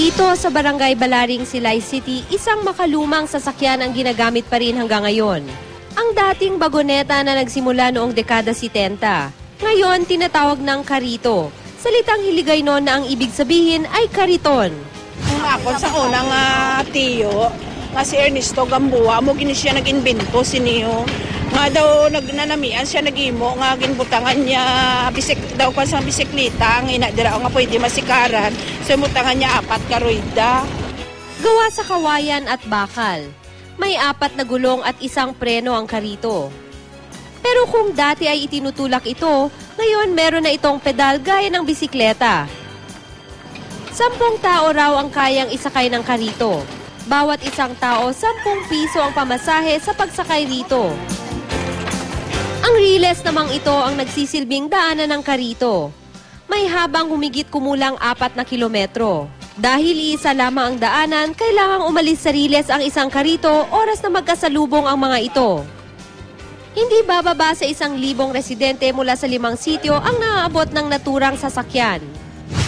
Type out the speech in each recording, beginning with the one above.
Dito sa Barangay Balaring, Silay City, isang makalumang sasakyan ang ginagamit pa rin hanggang ngayon. Ang dating bagoneta na nagsimula noong dekada 70. Ngayon, tinatawag ng karito. Salitang Hiligay noon na ang ibig sabihin ay kariton. Ako sa unang tiyo, nga si Ernesto Gamboa, mo gini siya nag-invento siniyo. Nga daw nagnanamian siya nag-imo, nga ginbutangan niya daw pa sa bisikleta, ang inadira nga pwede masikaran. So mutangan niya 4 ka rueda. Gawa sa kawayan at bakal. May 4 na gulong at isang preno ang karito. Pero kung dati ay itinutulak ito, ngayon meron na itong pedal gaya ng bisikleta. 10 tao raw ang kayang isakay ng karito. Bawat isang tao, 10 piso ang pamasahe sa pagsakay rito. Ang riles namang ito ang nagsisilbing daanan ng karito. May habang humigit kumulang 4 na kilometro. Dahil iisa lamang ang daanan, kailangang umalis sa riles ang isang karito oras na magkasalubong ang mga ito. Hindi bababa sa 1,000 residente mula sa 5 sityo ang naaabot ng naturang sasakyan.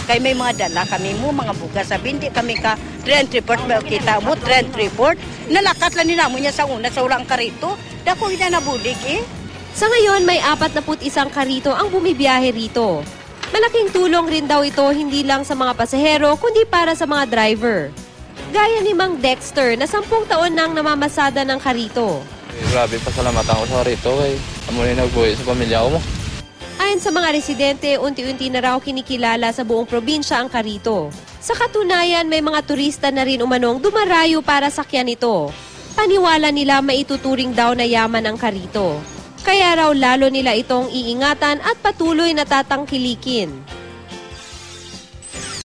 Kay may mga dala kami mo, mga bugas. Sabi, hindi kami ka rent report, kita mo, rent report. Nalakat lang nila mo niya sa una, sa ulang karito. Dako hindi nabulig eh. Sa ngayon, may 41 karito ang bumibiyahe rito. Malaking tulong rin daw ito hindi lang sa mga pasahero, kundi para sa mga driver. Gaya ni Mang Dexter na 10 taon nang namamasada ng karito. Grabe, pasalamatan ko sa karito eh. Amo na nagbuhay sa pamilya ko mo. Ayon sa mga residente, unti-unti na raw kinikilala sa buong probinsya ang karito. Sa katunayan, may mga turista na rin umanong dumarayo para sakyan ito. Paniwala nila maituturing daw na yaman ang karito. Kaya raw lalo nila itong iingatan at patuloy na tatangkilikin.